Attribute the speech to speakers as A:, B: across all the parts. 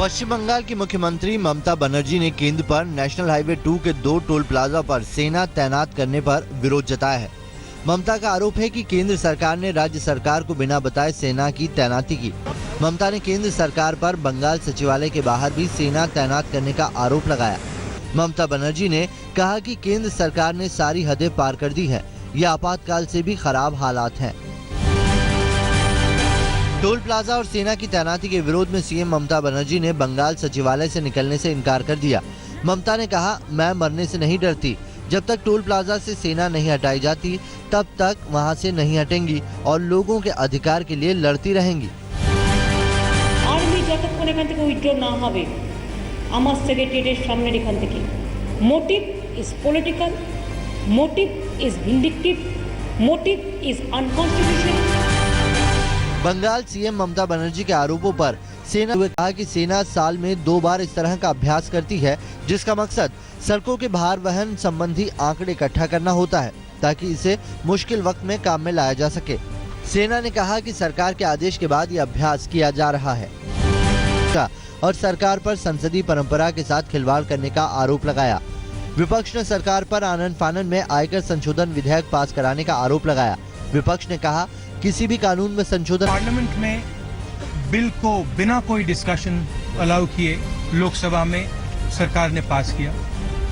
A: पश्चिम बंगाल की मुख्यमंत्री ममता बनर्जी ने केंद्र पर नेशनल हाईवे 2 के 2 टोल प्लाजा पर सेना तैनात करने पर विरोध जताया है। ममता का आरोप है कि केंद्र सरकार ने राज्य सरकार को बिना बताए सेना की तैनाती की। ममता ने केंद्र सरकार पर बंगाल सचिवालय के बाहर भी सेना तैनात करने का आरोप लगाया। ममता बनर्जी ने कहा कि केंद्र सरकार ने सारी हदें पार कर दी है, ये आपातकाल से भी खराब हालात हैं। टोल प्लाजा और सेना की तैनाती के विरोध में सीएम ममता बनर्जी ने बंगाल सचिवालय से निकलने से इनकार कर दिया। ममता ने कहा, मैं मरने से नहीं डरती, जब तक टोल प्लाजा से सेना नहीं हटाई जाती तब तक वहां से नहीं हटेंगी और लोगों के अधिकार के लिए लड़ती रहेंगी।
B: आर्मी যতক্ষণ এখান থেকে উইথড্র না হবে আমার সেক্রেটারিয়েটের সামনের এখান থেকে motive is political, motive is vindictive, motive is unconstitutional.
A: Bengal C M Mamata Banerjee के आरोपों पर सेना ने कहा कि सेना साल में 2 बार इस तरह का अभ्यास करती है, जिसका मकसद सड़कों के भार वहन संबंधी आंकड़े इकट्ठा करना होता है ताकि इसे मुश्किल वक्त में काम में लाया जा सके। सेना ने कहा कि सरकार के आदेश के बाद ये अभ्यास किया जा रहा है और सरकार पर संसदीय परंपरा के साथ खिलवाड़ करने का आरोप लगाया। विपक्ष ने सरकार पर आनन फानन में आयकर संशोधन विधेयक पास कराने का आरोप लगाया। विपक्ष ने कहा, किसी भी कानून में संशोधन
C: पार्लियामेंट में बिल को बिना कोई डिस्कशन अलाउ किए लोकसभा में सरकार ने पास किया,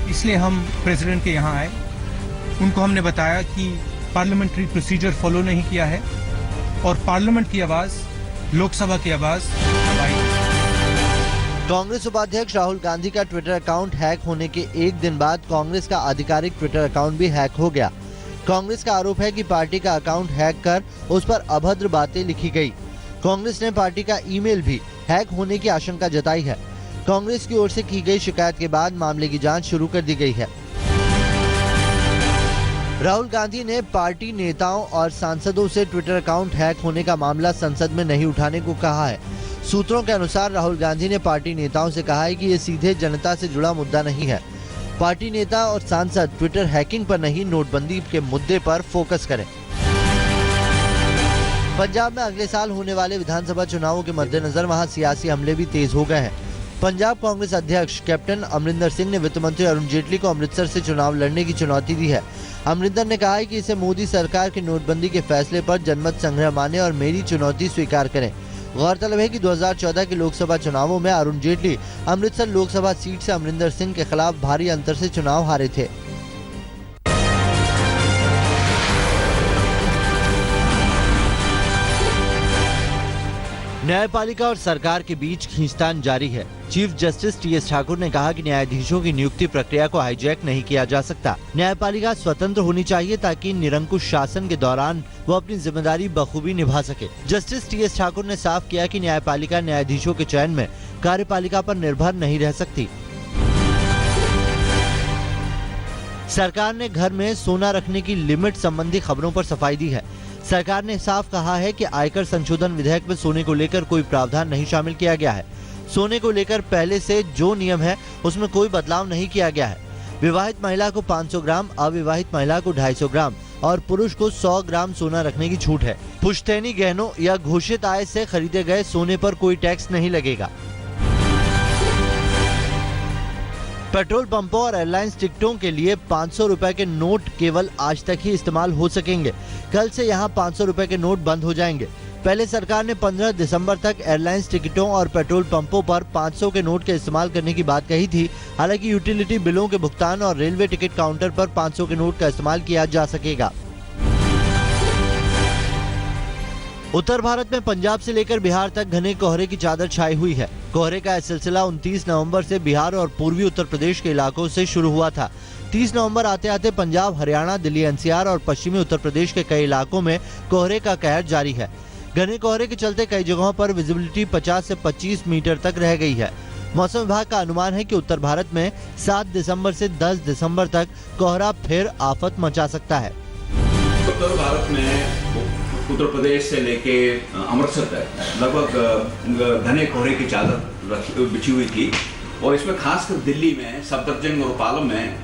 C: इसलिए हम प्रेसिडेंट के यहाँ आए। उनको हमने बताया कि पार्लियामेंट्री प्रोसीजर फॉलो नहीं किया है और पार्लियामेंट की आवाज, लोकसभा की आवाज दबाई।
A: कांग्रेस उपाध्यक्ष राहुल गांधी का ट्विटर अकाउंट हैक होने के एक दिन बाद कांग्रेस का आधिकारिक ट्विटर अकाउंट भी हैक हो गया। कांग्रेस का आरोप है कि पार्टी का अकाउंट हैक कर उस पर अभद्र बातें लिखी गई। कांग्रेस ने पार्टी का ईमेल भी हैक होने की आशंका जताई है। कांग्रेस की ओर से की गई शिकायत के बाद मामले की जांच शुरू कर दी गई है। राहुल गांधी ने पार्टी नेताओं और सांसदों से ट्विटर अकाउंट हैक होने का मामला संसद में नहीं उठाने को कहा है। सूत्रों के अनुसार राहुल गांधी ने पार्टी नेताओं से कहा है कि ये सीधे जनता से जुड़ा मुद्दा नहीं है। पार्टी नेता और सांसद ट्विटर हैकिंग पर नहीं, नोटबंदी के मुद्दे पर फोकस करें। पंजाब में अगले साल होने वाले विधानसभा चुनावों के मद्देनजर वहां सियासी हमले भी तेज हो गए हैं। पंजाब कांग्रेस अध्यक्ष कैप्टन अमरिंदर सिंह ने वित्त मंत्री अरुण जेटली को अमृतसर से चुनाव लड़ने की चुनौती दी है। अमरिंदर ने कहा है कि इसे मोदी सरकार के नोटबंदी के फैसले पर जनमत संग्रह माने और मेरी चुनौती स्वीकार करें। गौरतलब है कि 2014 के लोकसभा चुनावों में अरुण जेटली अमृतसर लोकसभा सीट से अमरिंदर सिंह के खिलाफ भारी अंतर से चुनाव हारे थे। न्यायपालिका और सरकार के बीच खींचतान जारी है। चीफ जस्टिस टीएस ठाकुर ने कहा कि न्यायाधीशों की नियुक्ति प्रक्रिया को हाईजैक नहीं किया जा सकता। न्यायपालिका स्वतंत्र होनी चाहिए ताकि निरंकुश शासन के दौरान वो अपनी जिम्मेदारी बखूबी निभा सके। जस्टिस टीएस ठाकुर ने साफ किया कि न्यायपालिका न्यायाधीशों के चयन में कार्यपालिका पर निर्भर नहीं रह सकती। सरकार ने घर में सोना रखने की लिमिट संबंधी खबरों पर सफाई दी है। सरकार ने साफ कहा है कि आयकर संशोधन विधेयक में सोने को लेकर कोई प्रावधान नहीं शामिल किया गया है। सोने को लेकर पहले से जो नियम है उसमें कोई बदलाव नहीं किया गया है। विवाहित महिला को 500 ग्राम, अविवाहित महिला को 250 ग्राम और पुरुष को 100 ग्राम सोना रखने की छूट है। पुश्तैनी गहनों या घोषित आय से खरीदे गए सोने पर कोई टैक्स नहीं लगेगा। पेट्रोल पंपों और एयरलाइंस टिकटों के लिए 500 रुपए के नोट केवल आज तक ही इस्तेमाल हो सकेंगे। कल से यहां 500 रुपए के नोट बंद हो जाएंगे। पहले सरकार ने 15 दिसंबर तक एयरलाइंस टिकटों और पेट्रोल पंपों पर 500 के नोट के इस्तेमाल करने की बात कही थी। हालांकि यूटिलिटी बिलों के भुगतान और रेलवे टिकट काउंटर पर 500 के नोट का इस्तेमाल किया जा सकेगा। उत्तर भारत में पंजाब से लेकर बिहार तक घने कोहरे की चादर छाई हुई है। कोहरे का सिलसिला 29 नवंबर से बिहार और पूर्वी उत्तर प्रदेश के इलाकों से शुरू हुआ था। 30 नवंबर आते आते पंजाब, हरियाणा, दिल्ली एनसीआर और पश्चिमी उत्तर प्रदेश के कई इलाकों में कोहरे का कहर जारी है। घने कोहरे के चलते कई जगहों पर विजिबिलिटी 50 से 25 मीटर तक रह गई है। मौसम विभाग का अनुमान है कि उत्तर भारत में 7 दिसंबर से 10 दिसंबर तक कोहरा फिर आफत मचा सकता है।
D: उत्तर भारत में उत्तर प्रदेश से लेके अमृतसर तक लगभग घने कोहरे की चादर बिछी हुई थी और इसमें खासकर दिल्ली में सफदरजंग और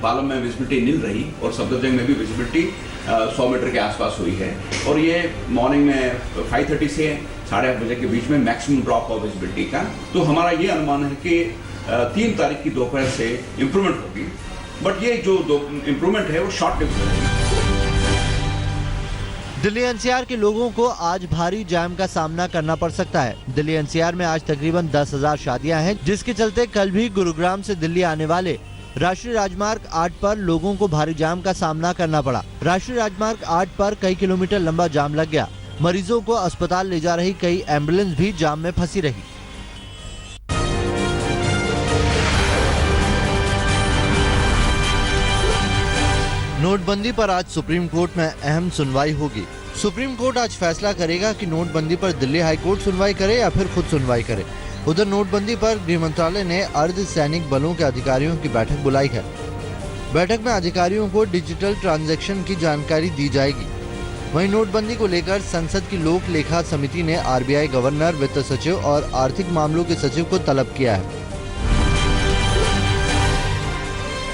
D: पालम में विजिबिलिटी नील रही और सफदरजंग में भी विजिबिलिटी 100 मीटर के आसपास हुई है और ये मॉर्निंग में 5:30 से 8:30 बजे के बीच में मैक्सिमम ड्रॉप ऑफ विजिबिलिटी का। तो हमारा ये अनुमान है कि 3 तारीख की दोपहर से इम्प्रूवमेंट होगी, बट ये जो इम्प्रूवमेंट है वो शॉर्ट लिव्ड रहेगी।
A: दिल्ली एनसीआर के लोगों को आज भारी जाम का सामना करना पड़ सकता है। दिल्ली एनसीआर में आज तकरीबन 10,000 शादियां हैं, जिसके चलते कल भी गुरुग्राम से दिल्ली आने वाले राष्ट्रीय राजमार्ग 8 पर लोगों को भारी जाम का सामना करना पड़ा। राष्ट्रीय राजमार्ग 8 पर कई किलोमीटर लंबा जाम लग गया। मरीजों को अस्पताल ले जा रही कई एम्बुलेंस भी जाम में फंसी रही। नोटबंदी पर आज सुप्रीम कोर्ट में अहम सुनवाई होगी। सुप्रीम कोर्ट आज फैसला करेगा कि नोटबंदी पर दिल्ली हाई कोर्ट सुनवाई करे या फिर खुद सुनवाई करे। उधर नोटबंदी पर गृह मंत्रालय ने अर्धसैनिक बलों के अधिकारियों की बैठक बुलाई है। बैठक में अधिकारियों को डिजिटल ट्रांजैक्शन की जानकारी दी जाएगी। वहीं नोटबंदी को लेकर संसद की लोक लेखा समिति ने आरबीआई गवर्नर, वित्त सचिव और आर्थिक मामलों के सचिव को तलब किया है।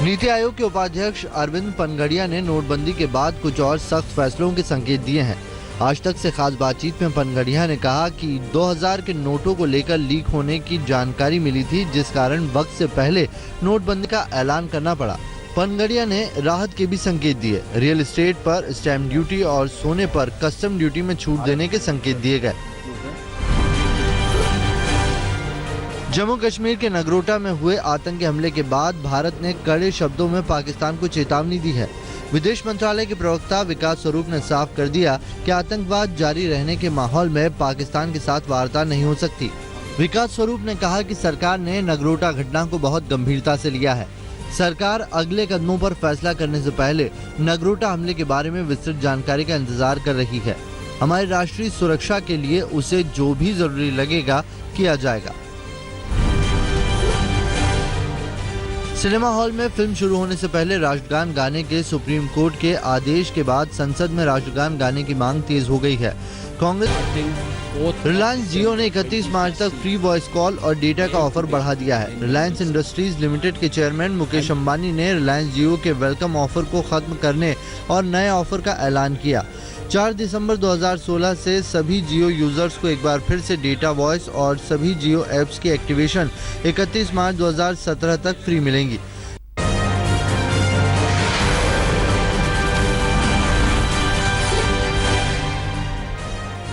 A: नीति आयोग के उपाध्यक्ष अरविंद पनगड़िया ने नोटबंदी के बाद कुछ और सख्त फैसलों के संकेत दिए हैं। आज तक से खास बातचीत में पनगड़िया ने कहा कि 2000 के नोटों को लेकर लीक होने की जानकारी मिली थी, जिस कारण वक्त से पहले नोटबंदी का ऐलान करना पड़ा। पनगड़िया ने राहत के भी संकेत दिए। रियल एस्टेट पर स्टैंप ड्यूटी और सोने पर कस्टम ड्यूटी में छूट देने के संकेत दिए गए। जम्मू कश्मीर के नगरोटा में हुए आतंकी हमले के बाद भारत ने कड़े शब्दों में पाकिस्तान को चेतावनी दी है। विदेश मंत्रालय के प्रवक्ता विकास स्वरूप ने साफ कर दिया कि आतंकवाद जारी रहने के माहौल में पाकिस्तान के साथ वार्ता नहीं हो सकती। विकास स्वरूप ने कहा कि सरकार ने नगरोटा घटना को बहुत गंभीरता से लिया है। सरकार अगले कदमों पर फैसला करने से पहले नगरोटा हमले के बारे में विस्तृत जानकारी का इंतजार कर रही है। हमारी राष्ट्रीय सुरक्षा के लिए उसे जो भी जरूरी लगेगा किया जाएगा। सिनेमा हॉल में फिल्म शुरू होने से पहले राष्ट्रगान गाने के सुप्रीम कोर्ट के आदेश के बाद संसद में राष्ट्रगान गाने की मांग तेज हो गई है। कांग्रेस रिलायंस जियो ने 31 मार्च तक फ्री वॉइस कॉल और डेटा का ऑफर बढ़ा दिया है। रिलायंस इंडस्ट्रीज लिमिटेड के चेयरमैन मुकेश अंबानी ने रिलायंस जियो के वेलकम ऑफर को खत्म करने और नए ऑफर का ऐलान किया। 4 दिसंबर 2016 से सभी जियो यूजर्स को एक बार फिर से डेटा, वॉइस और सभी जियो ऐप्स की एक्टिवेशन 31 मार्च 2017 तक फ्री मिलेंगी।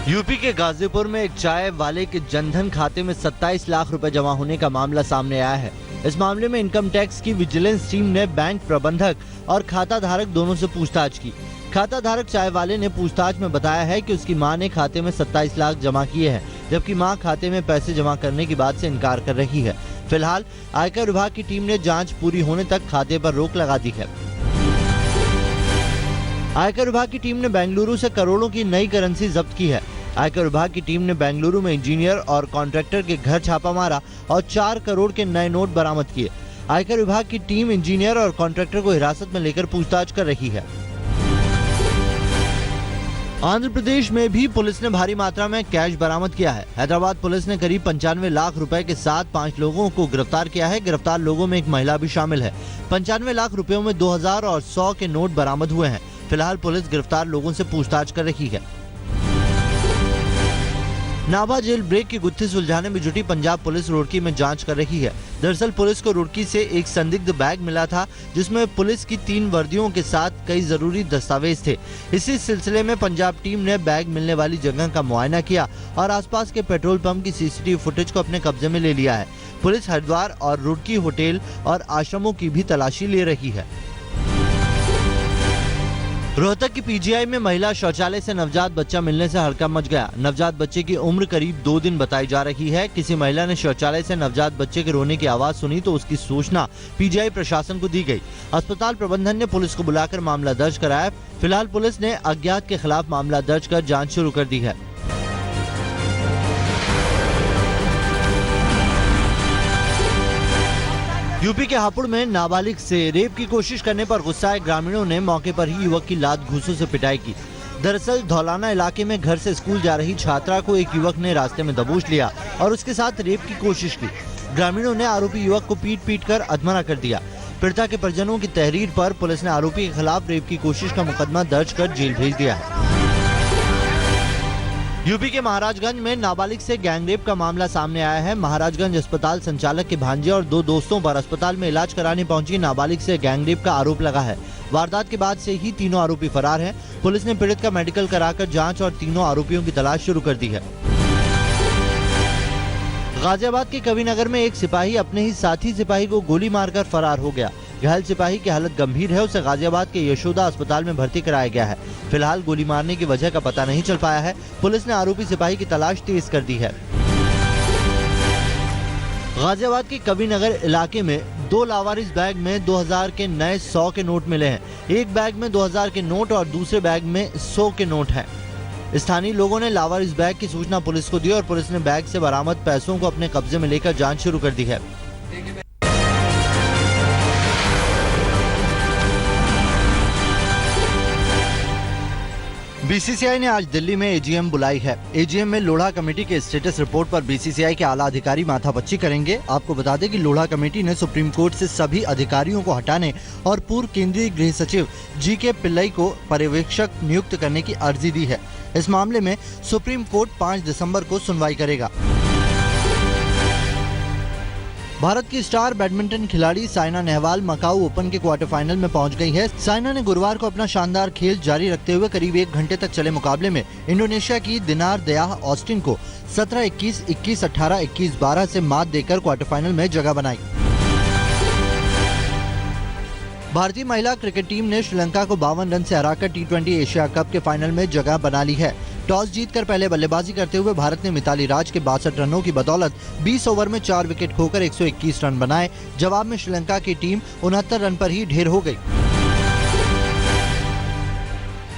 A: यूपी के गाजीपुर में एक चाय वाले के जनधन खाते में 27 लाख रुपए जमा होने का मामला सामने आया है। इस मामले में इनकम टैक्स की विजिलेंस टीम ने बैंक प्रबंधक और खाता धारक दोनों से पूछताछ की। खाता धारक चाय वाले ने पूछताछ में बताया है कि उसकी मां ने खाते में 27 लाख जमा किए हैं, जबकि मां खाते में पैसे जमा करने की बात से इनकार कर रही है। फिलहाल आयकर विभाग की टीम ने जांच पूरी होने तक खाते पर रोक लगा दी है। आयकर विभाग की टीम ने बेंगलुरु से करोड़ों की नई करेंसी जब्त की है। आयकर विभाग की टीम ने बेंगलुरु में इंजीनियर और कॉन्ट्रैक्टर के घर छापा मारा और 4 करोड़ के नए नोट बरामद किए। आयकर विभाग की टीम इंजीनियर और कॉन्ट्रैक्टर को हिरासत में लेकर पूछताछ कर रही है। आंध्र प्रदेश में भी पुलिस ने भारी मात्रा में कैश बरामद किया है। हैदराबाद पुलिस ने करीब 95 लाख रुपए के साथ 5 लोगों को गिरफ्तार किया है। गिरफ्तार लोगों में एक महिला भी शामिल है। 95 लाख रुपयों में 2000 और 100 के नोट बरामद हुए हैं। फिलहाल पुलिस गिरफ्तार लोगों से पूछताछ कर रही है। नाभा जेल ब्रेक की गुत्थी सुलझाने में जुटी पंजाब पुलिस रुड़की में जांच कर रही है। दरअसल पुलिस को रुड़की से एक संदिग्ध बैग मिला था, जिसमें पुलिस की 3 वर्दियों के साथ कई जरूरी दस्तावेज थे। इसी सिलसिले में पंजाब टीम ने बैग मिलने वाली जगह का मुआयना किया और आसपास के पेट्रोल पंप की सीसीटीवी फुटेज को अपने कब्जे में ले लिया है। पुलिस हरिद्वार और रुड़की होटल और आश्रमों की भी तलाशी ले रही है। रोहतक की पीजीआई में महिला शौचालय से नवजात बच्चा मिलने से हड़कंप मच गया। नवजात बच्चे की उम्र करीब 2 दिन बताई जा रही है। किसी महिला ने शौचालय से नवजात बच्चे के रोने की आवाज सुनी तो उसकी सूचना पीजीआई प्रशासन को दी गई। अस्पताल प्रबंधन ने पुलिस को बुलाकर मामला दर्ज कराया। फिलहाल पुलिस ने अज्ञात के खिलाफ मामला दर्ज कर जाँच शुरू कर दी है। यूपी के हापुड़ में नाबालिग से रेप की कोशिश करने पर गुस्साए ग्रामीणों ने मौके पर ही युवक की लात घूंसों से पिटाई की। दरअसल धौलाना इलाके में घर से स्कूल जा रही छात्रा को एक युवक ने रास्ते में दबोच लिया और उसके साथ रेप की कोशिश की। ग्रामीणों ने आरोपी युवक को पीट कर अधमरा कर दिया। पीड़िता के परिजनों की तहरीर पर पुलिस ने आरोपी के खिलाफ रेप की कोशिश का मुकदमा दर्ज कर जेल भेज दिया है। यूपी के महाराजगंज में नाबालिग से गैंगरेप का मामला सामने आया है। महाराजगंज अस्पताल संचालक के भांजे और 2 दोस्तों पर अस्पताल में इलाज कराने पहुंची नाबालिग से गैंगरेप का आरोप लगा है। वारदात के बाद से ही तीनों आरोपी फरार हैं। पुलिस ने पीड़ित का मेडिकल कराकर जांच और तीनों आरोपियों की तलाश शुरू कर दी है। गाजियाबाद के कविनगर में एक सिपाही अपने ही साथी सिपाही को गोली मारकर फरार हो गया। घायल सिपाही की हालत गंभीर है। उसे गाजियाबाद के यशोदा अस्पताल में भर्ती कराया गया है। फिलहाल गोली मारने की वजह का पता नहीं चल पाया है। पुलिस ने आरोपी सिपाही की तलाश तेज कर दी है। गाजियाबाद के कविनगर इलाके में 2 लावारिस बैग में 2000 के नए 100 के नोट मिले हैं। एक बैग में 2000 के नोट और दूसरे बैग में 100 के नोट हैं। स्थानीय लोगों ने लावारिस बैग की सूचना पुलिस को दी और पुलिस ने बैग से बरामद पैसों को अपने कब्जे में लेकर जांच शुरू कर दी है। बीसीसीआई ने आज दिल्ली में एजीएम बुलाई है। एजीएम में लोढ़ा कमेटी के स्टेटस रिपोर्ट पर बीसीसीआई के आला अधिकारी माथापच्ची करेंगे। आपको बता दें कि लोढ़ा कमेटी ने सुप्रीम कोर्ट से सभी अधिकारियों को हटाने और पूर्व केंद्रीय गृह सचिव जीके पिल्लई को पर्यवेक्षक नियुक्त करने की अर्जी दी है। इस मामले में सुप्रीम कोर्ट 5 दिसंबर को सुनवाई करेगा। भारत की स्टार बैडमिंटन खिलाड़ी साइना नेहवाल मकाऊ ओपन के क्वार्टर फाइनल में पहुंच गई है। साइना ने गुरुवार को अपना शानदार खेल जारी रखते हुए करीब 1 घंटे तक चले मुकाबले में इंडोनेशिया की दिनार दयाह ऑस्टिन को 17-21, 21-18, 21-12 से मात देकर क्वार्टर फाइनल में जगह बनाई। भारतीय महिला क्रिकेट टीम ने श्रीलंका को 52 रन से हराकर T20 एशिया कप के फाइनल में जगह बना ली है। टॉस जीतकर पहले बल्लेबाजी करते हुए भारत ने मिताली राज के 62 रनों की बदौलत 20 ओवर में 4 विकेट खोकर 121 रन बनाए। जवाब में श्रीलंका की टीम 69 रन पर ही ढेर हो गई।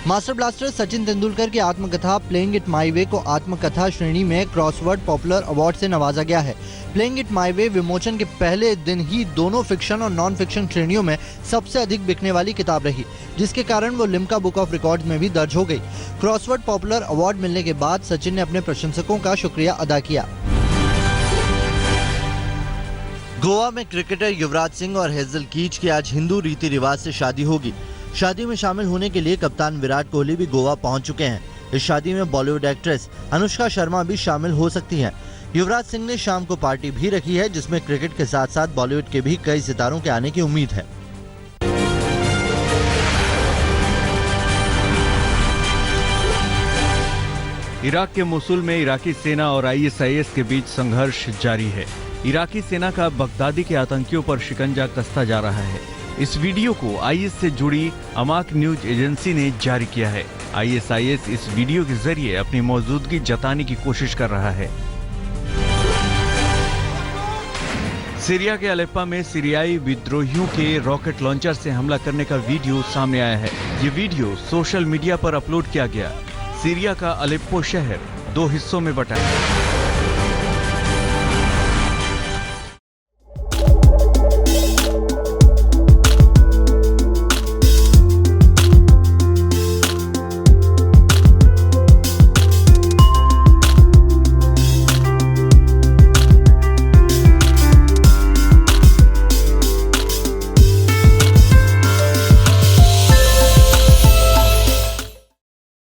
A: मास्टर ब्लास्टर सचिन तेंदुलकर की आत्मकथा प्लेइंग इट माई वे को आत्मकथा श्रेणी में क्रॉसवर्ड पॉपुलर अवार्ड से नवाजा गया है। प्लेइंग इट माई वे विमोचन के पहले दिन ही दोनों फिक्शन और नॉन फिक्शन श्रेणियों में सबसे अधिक बिकने वाली किताब रही, जिसके कारण वो लिम्का बुक ऑफ रिकॉर्ड्स में भी दर्ज हो गई। क्रॉसवर्ड पॉपुलर अवार्ड मिलने के बाद सचिन ने अपने प्रशंसकों का शुक्रिया अदा किया। गोवा में क्रिकेटर युवराज सिंह और हेजल कीच की आज हिंदू रीति रिवाज से शादी होगी। शादी में शामिल होने के लिए कप्तान विराट कोहली भी गोवा पहुंच चुके हैं। इस शादी में बॉलीवुड एक्ट्रेस अनुष्का शर्मा भी शामिल हो सकती हैं। युवराज सिंह ने शाम को पार्टी भी रखी है, जिसमें क्रिकेट के साथ साथ बॉलीवुड के भी कई सितारों के आने की उम्मीद है।
E: इराक के मोसुल में इराकी सेना और ISIS के बीच संघर्ष जारी है। इराकी सेना का बगदादी के आतंकियों पर शिकंजा कसता जा रहा है। इस वीडियो को IS से जुड़ी अमाक न्यूज एजेंसी ने जारी किया है। ISIS इस वीडियो के जरिए अपनी मौजूदगी जताने की कोशिश कर रहा है। सीरिया के अलेप्पा में सीरियाई विद्रोहियों के रॉकेट लॉन्चर से हमला करने का वीडियो सामने आया है। ये वीडियो सोशल मीडिया पर अपलोड किया गया। सीरिया का अलेप्पो शहर 2 हिस्सों में बटा है।